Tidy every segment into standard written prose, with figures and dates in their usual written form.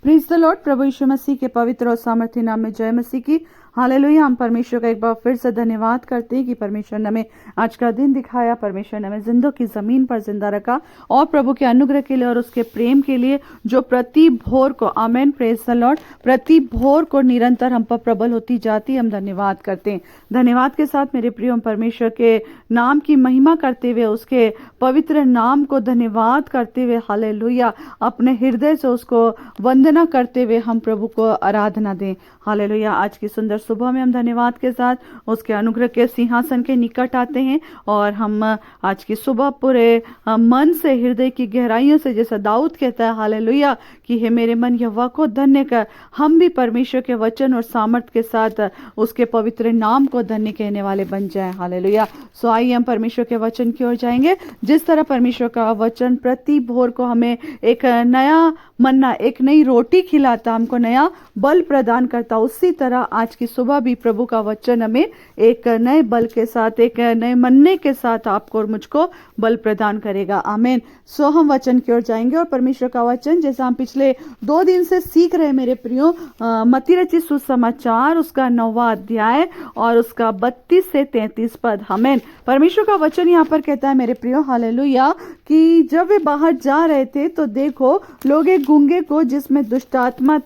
Praise the lord. प्रभु यीशु मसीह के पवित्र और सामर्थ्य नाम में जय मसीह की। हालेलुया। हम परमेश्वर का एक बार फिर से धन्यवाद करते हैं कि परमेश्वर ने हमें आज का दिन दिखाया, परमेश्वर ने हमें जिंदों की जमीन पर जिंदा रखा और प्रभु के अनुग्रह के लिए और उसके प्रेम के लिए जो प्रति भोर को, आमेन, प्रेज द लॉर्ड, प्रति भोर को निरंतर हम पर प्रबल होती जाती, हम धन्यवाद करते हैं। धन्यवाद के साथ मेरे प्रिय, हम परमेश्वर के नाम की महिमा करते हुए, उसके पवित्र नाम को धन्यवाद करते हुए, हालेलुया, अपने हृदय से उसको वंदना करते हुए हम प्रभु को आराधना दें। हालेलुया। आज की सुंदर सुबह में हम धन्यवाद के साथ उसके अनुग्रह के सिंहासन के निकट आते हैं और हम आज की सुबह पूरे मन से, हृदय की गहराइयों से, जैसा दाऊद कहता है, हालेलुया, कि हे मेरे मन यहोवा को धन्य कर। हम भी परमेश्वर के वचन और सामर्थ के साथ उसके पवित्र नाम को धन्य कहने वाले बन जाएं। हालेलुया। सो आइए हम परमेश्वर के वचन की ओर जाएंगे। जिस तरह परमेश्वर का वचन प्रति भोर को हमें एक नया मन्ना, एक नई रोटी खिलाता, हमको नया बल प्रदान करता, उसी तरह आज की सुबह भी प्रभु का वचन हमें एक नए बल के साथ, एक नए मन्ने के साथ आपको और मुझको बल प्रदान करेगा। आमीन। सो हम वचन की ओर जाएंगे और परमेश्वर का वचन, जैसा हम पिछले 2 दिन से सीख रहे मेरे प्रियो, मत्ती रचित सुसमाचार, उसका 9वां अध्याय और उसका 32 से 33 पद। आमीन। परमेश्वर का वचन यहाँ पर कहता है मेरे प्रियो, हालेलुया, कि जब वे बाहर जा रहे थे तो देखो लोग एक गूंगे को जिसमें दुष्टात्मा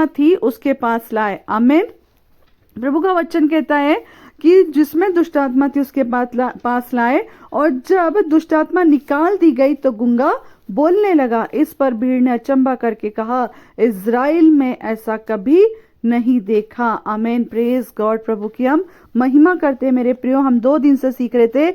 थी उसके पास लाए। आमीन। प्रभु का वचन कहता है कि जिसमें दुष्टात्मा थी उसके पास लाए, और जब दुष्टात्मा निकाल दी गई तो गूंगा बोलने लगा। इस पर भीड़ ने अचंभा करके कहा, इज़राइल में ऐसा कभी नहीं देखा। आमीन। Praise God. प्रभु की हम महिमा करते हैं मेरे प्रियो। हम 2 दिन से सीख रहे थे,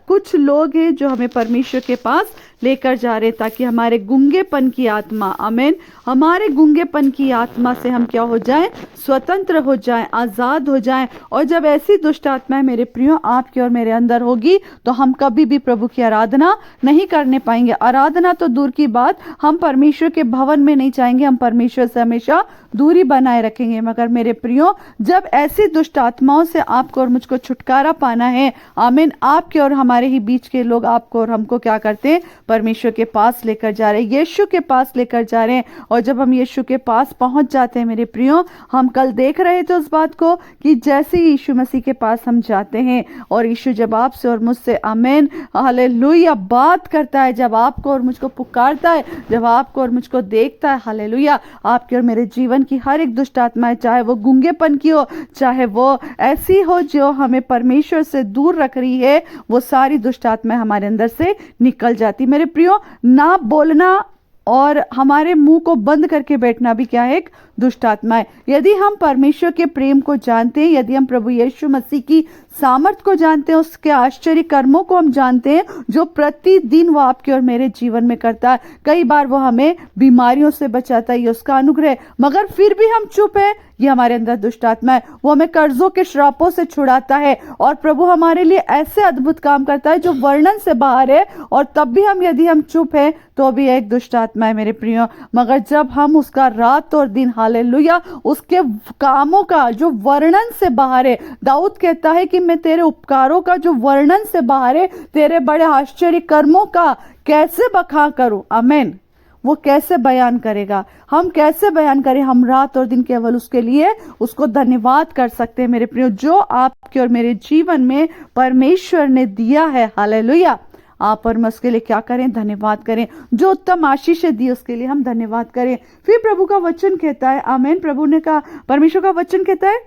कुछ लोग हैं जो हमें परमेश्वर के पास लेकर जा रहे ताकि हमारे गूंगेपन की आत्मा, आमीन, हमारे गूंगेपन की आत्मा से हम क्या हो जाएं, स्वतंत्र हो जाएं, आजाद हो जाएं। और जब ऐसी दुष्ट आत्मा मेरे प्रियो आपके और मेरे अंदर होगी तो हम कभी भी प्रभु की आराधना नहीं करने पाएंगे। आराधना तो दूर की बात, हम परमेश्वर के भवन में नहीं जाएंगे, हम परमेश्वर से हमेशा दूरी बनाए रखेंगे। मगर मेरे प्रियो, जब ऐसी दुष्ट आत्माओं से आपको और मुझको छुटकारा पाना है, आमीन, आपके और हमारे ही बीच के लोग आपको और हमको क्या करते हैं, परमेश्वर के पास लेकर जा रहे हैं, यीशु के पास लेकर जा रहे हैं। और जब हम यीशु के पास पहुंच जाते हैं मेरे प्रियो, हम कल देख रहे थे उस बात को कि जैसे ही यीशु मसीह के पास हम जाते हैं और यीशु जब आपसे और मुझसे, आमीन, हालेलुया, बात करता है, जब आपको और मुझको पुकारता है, जब आपको और मुझको देखता है, हालेलुया, आपके और मेरे जीवन की हर एक दुष्ट आत्मा, चाहे वो गूंगेपन की हो, चाहे वो ऐसी हो जो हमें परमेश्वर से दूर रख रही है, वो सारी दुष्ट आत्माएं हमारे अंदर से निकल जाती। मेरे प्रियो, ना बोलना और हमारे मुंह को बंद करके बैठना भी क्या है, एक दुष्ट आत्मा है। यदि हम परमेश्वर के प्रेम को जानते हैं, यदि हम प्रभु यीशु मसीह की सामर्थ को जानते हैं, उसके आश्चर्य कर्मों को हम जानते हैं जो प्रतिदिन वो आपके और मेरे जीवन में करता है। कई बार वो हमें बीमारियों से बचाता है, ये उसका अनुग्रह, मगर फिर भी हम चुप है, ये हमारे अंदर दुष्ट आत्मा है। वो हमें कर्जों के श्रापों से छुड़ाता है और प्रभु हमारे लिए ऐसे अद्भुत काम करता है जो वर्णन से बाहर है, और तब भी यदि हम चुप है तो भी एक दुष्ट आत्मा है मेरे प्रियो। मगर जब हम उसका रात और दिन, हालेलुया, उसके कामों का जो वर्णन से बाहर है, दाऊद कहता है कि मैं तेरे उपकारों का जो वर्णन से बाहर है, तेरे बड़े आश्चर्य कर्मों का कैसे बखान करूं। आमीन। वो कैसे बयान करेगा, हम कैसे बयान करें। हम रात और दिन केवल उसके लिए उसको धन्यवाद कर सकते हैं मेरे प्रियो, जो आपके और मेरे जीवन में परमेश्वर ने दिया है। हालेलुया। आप और मैं उसके लिए क्या करें, धन्यवाद करें। जो उत्तम आशीष दी उसके लिए हम धन्यवाद करें। फिर प्रभु का वचन कहता है, आमीन, प्रभु ने कहा, परमेश्वर का वचन कहता है,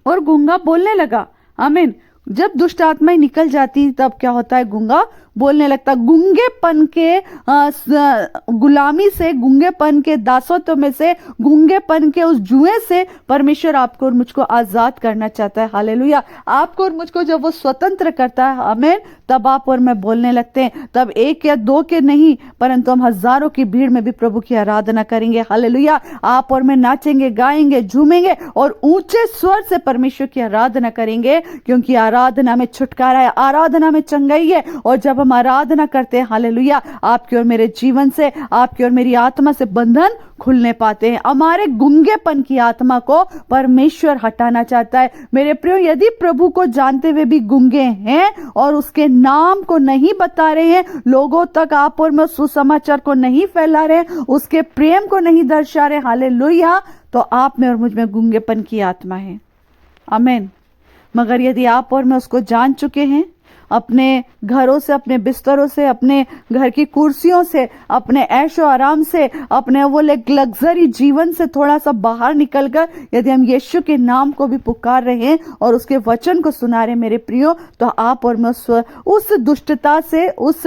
और गूंगा बोलने लगा। आमीन। जब दुष्ट आत्माएं निकल जाती तब क्या होता है, गूंगा बोलने लगता। गूंगेपन के गुलामी से, गूंगेपन के दासत्व में से, गूंगेपन के उस जुए से परमेश्वर आपको और मुझको आजाद करना चाहता है। हालेलुया। आपको और मुझको जब वो स्वतंत्र करता है, आमीन, तब आप और मैं बोलने लगते हैं। तब 1 या 2 के नहीं, परंतु हम हजारों की भीड़ में भी प्रभु की आराधना करेंगे। हालेलुया। आप और मैं नाचेंगे, गाएंगे, झूमेंगे और ऊंचे स्वर से परमेश्वर की आराधना करेंगे, क्योंकि आराधना में छुटकारा है, आराधना में चंगाई है। और जब हम आराधना करते हैं, हालेलुया, आपके और मेरे जीवन से, आपके और मेरी आत्मा से बंधन खुलने पाते हैं। हमारे गुंगेपन की आत्मा को परमेश्वर हटाना चाहता है। मेरे प्रियो, यदि प्रभु को जानते हुए भी गुंगे हैं और उसके नाम को नहीं बता रहे हैं, लोगों तक आप और मैं सुसमाचार को नहीं फैला रहे हैं, उसके प्रेम को नहीं दर्शा रहे, हालेलुया, तो आप में और मुझ में गूंगेपन की आत्मा है। आमीन। मगर यदि आप और मैं उसको जान चुके हैं, अपने घरों से, अपने बिस्तरों से, अपने घर की कुर्सियों से, अपने ऐशो आराम से, अपने वो लग्जरी जीवन से थोड़ा सा बाहर निकलकर यदि हम यीशु के नाम को भी पुकार रहे हैं और उसके वचन को सुना रहे मेरे प्रियो, तो आप और मैं उस दुष्टता से, उस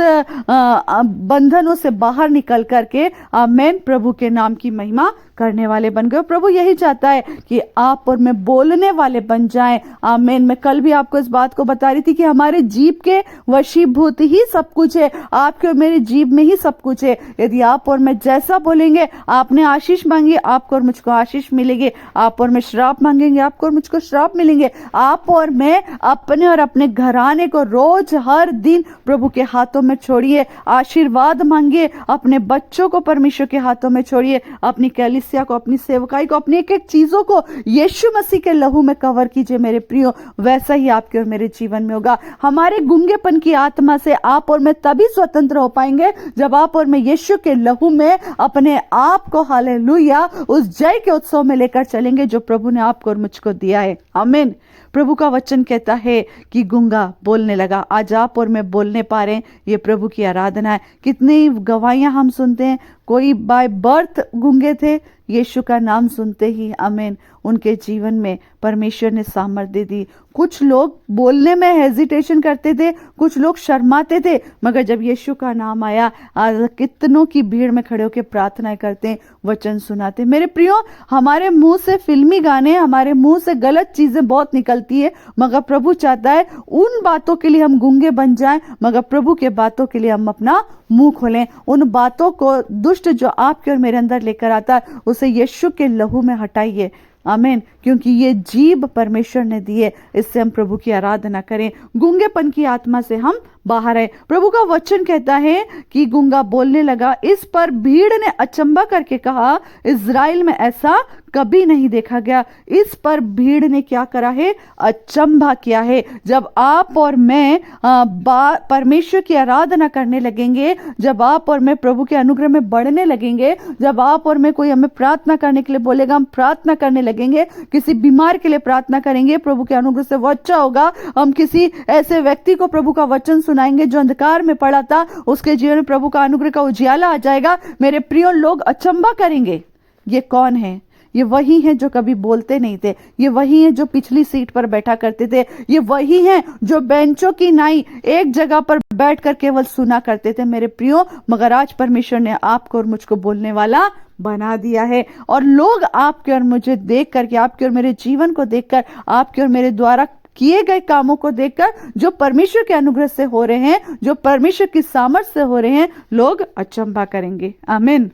बंधनों से बाहर निकल करके आमीन प्रभु के नाम की महिमा करने वाले बन गए। प्रभु यही चाहता है कि आप और मैं बोलने वाले बन जाएं। आमीन। मैं कल भी आपको इस बात को बता रही थी कि हमारे जीभ के वशीभूत ही सब कुछ है, आपके और मेरे जीभ में ही सब कुछ है। यदि आप और मैं जैसा बोलेंगे, आपने आशीष मांगी, आपको और मुझको आशीष मिलेगी, आप और मैं श्राप मांगेंगे, आपको और मुझको श्राप मिलेंगे। आप और मैं अपने और अपने घराने को रोज हर दिन प्रभु के हाथों में छोड़िए, आशीर्वाद मांगिए, अपने बच्चों को परमेश्वर के हाथों में छोड़िए, अपनी कलीसिया को, अपनी सेवकाई को, अपनी एक एक चीजों को यीशु मसीह के लहू में कवर कीजिए मेरे प्रियो। वैसा ही आपके और मेरे जीवन में होगा। हमारे गूंगेपन की आत्मा से आप और मैं तभी स्वतंत्र हो पाएंगे जब आप और मैं यीशु के लहू में अपने आप को हालेलुया उस जय के उत्सव में लेकर चलेंगे जो प्रभु ने आपको और मुझको दिया है। आमीन। प्रभु का वचन कहता है कि गूंगा बोलने लगा। आज आप और मैं बोलने पा रहे हैं, ये प्रभु की आराधना है। कितनी गवाहियां हम सुनते हैं, कोई बाय बर्थ गूंगे थे, यीशु का नाम सुनते ही आमीन उनके जीवन में परमेश्वर ने सामर्थ्य दी। कुछ लोग बोलने में हेजिटेशन करते थे, कुछ लोग शर्माते थे, मगर जब यीशु का नाम आया, आज कितनों की भीड़ में खड़े होकर प्रार्थनाएं करते, वचन सुनाते। मेरे प्रियो, हमारे मुंह से फिल्मी गाने, हमारे मुंह से गलत चीजें बहुत निकलती है, मगर प्रभु चाहता है उन बातों के लिए हम गूंगे बन जाएं, मगर प्रभु के बातों के लिए हम अपना मुंह खोलें। उन बातों को दुष्ट जो आपके और मेरे अंदर लेकर आता है, उसे यीशु के लहू में हटाइए। आमीन। क्योंकि ये जीभ परमेश्वर ने दी है, इससे हम प्रभु की आराधना करें, गूंगेपन की आत्मा से हम बाहर आए। प्रभु का वचन कहता है कि गूंगा बोलने लगा। इस पर भीड़ ने अचंबा करके कहा, इज़राइल में ऐसा कभी नहीं देखा गया। इस पर भीड़ ने क्या करा है? अचंबा किया है। जब आप और मैं परमेश्वर की आराधना करने लगेंगे, जब आप और मैं प्रभु के अनुग्रह में बढ़ने लगेंगे, जब आप और मैं, कोई हमें प्रार्थना करने के लिए बोलेगा, हम प्रार्थना करने लगेंगे, किसी बीमार के लिए प्रार्थना करेंगे, प्रभु के अनुग्रह से वो अच्छा होगा। हम किसी ऐसे व्यक्ति को प्रभु का वचन सुनाएंगे जो अंधकार में पड़ा था, उसके जीवन में प्रभु का अनुग्रह का उजियाला आ जाएगा। मेरे प्रिय लोग अचंबा करेंगे, ये कौन है? ये वही हैं जो कभी बोलते नहीं थे, ये वही हैं जो पिछली सीट पर बैठा करते थे, ये वही हैं जो बेंचों की नाई एक जगह पर बैठकर केवल सुना करते थे मेरे प्रियो। मगर आज परमेश्वर ने आपको और मुझको बोलने वाला बना दिया है, और लोग आपके और मुझे देख करके, आपके और मेरे जीवन को देखकर, आपके और मेरे द्वारा किए गए कामों को देखकर, जो परमेश्वर के अनुग्रह से हो रहे हैं, जो परमेश्वर की सामर्थ्य से हो रहे हैं, लोग अचंभा करेंगे। आमीन।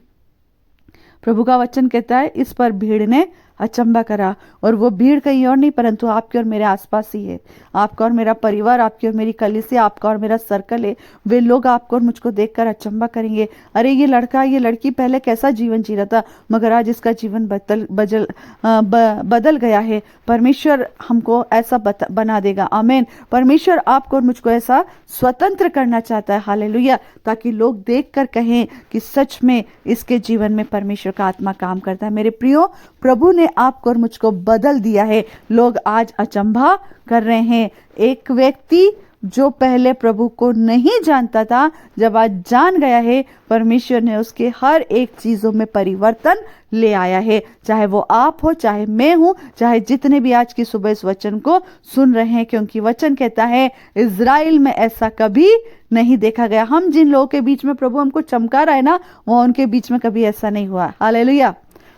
प्रभु का वचन कहता है, इस पर भीड़ ने अचंबा करा, और वो भीड़ कहीं और नहीं परंतु आपके और मेरे आसपास ही है। आपका और मेरा परिवार, आपकी और मेरी कलीसिया, आपका और मेरा सर्कल है। वे लोग आपको और मुझको देखकर अचंबा करेंगे, अरे ये लड़का, ये लड़की पहले कैसा जीवन जी रहा था, मगर आज इसका जीवन बदल गया है। परमेश्वर हमको ऐसा बना देगा। आमीन। परमेश्वर आपको और मुझको ऐसा स्वतंत्र करना चाहता है। हालेलुया। ताकि लोग देखकर कहें कि सच में इसके जीवन में परमेश्वर का आत्मा काम करता है। मेरे प्रियो, प्रभु ने आपको और मुझको बदल दिया है। लोग आज अचंभा कर रहे हैं। एक व्यक्ति जो पहले प्रभु को नहीं जानता था, जब आज जान गया है, परमेश्वर ने उसके हर एक चीजों में परिवर्तन ले आया है। चाहे वो आप हो, चाहे मैं हूं, चाहे जितने भी आज की सुबह इस वचन को सुन रहे हैं, क्योंकि वचन कहता है इज़राइल में ऐसा कभी नहीं देखा गया। हम जिन लोगों के बीच में प्रभु हमको चमका रहा है ना, वो उनके बीच में कभी ऐसा नहीं हुआ। हालेलुया।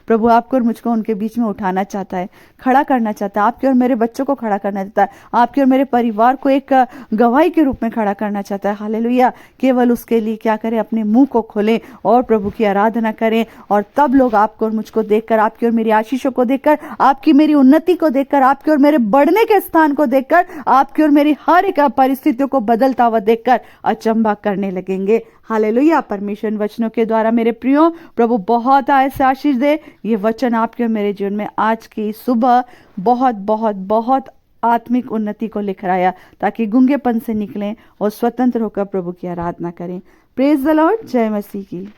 प्रभु आपको और मुझको उनके बीच में उठाना चाहता है, खड़ा करना चाहता है। आपके और मेरे बच्चों को खड़ा करना चाहता है, आपके और मेरे परिवार को एक गवाही के रूप में खड़ा करना चाहता है। हालेलुया। केवल उसके लिए क्या करें? अपने मुंह को खोलें और प्रभु की आराधना करें, और तब लोग आपको और मुझको देखकर, आपकी और मेरी आशीषों को देखकर, आपकी मेरी उन्नति को देखकर, आपके और मेरे बढ़ने के स्थान को देखकर, आपकी और मेरी हर एक परिस्थितियों को बदलता हुआ देखकर अचंभा करने लगेंगे। हालेलुया। परमेश्वर वचनों के द्वारा मेरे प्रियो, प्रभु बहुत ऐसे आशीष दे। ये वचन आपके और मेरे जीवन में आज की सुबह बहुत बहुत बहुत आत्मिक उन्नति को लिखराया, ताकि गूंगेपन से निकलें और स्वतंत्र होकर प्रभु की आराधना करें। Praise the Lord. जय मसीह की।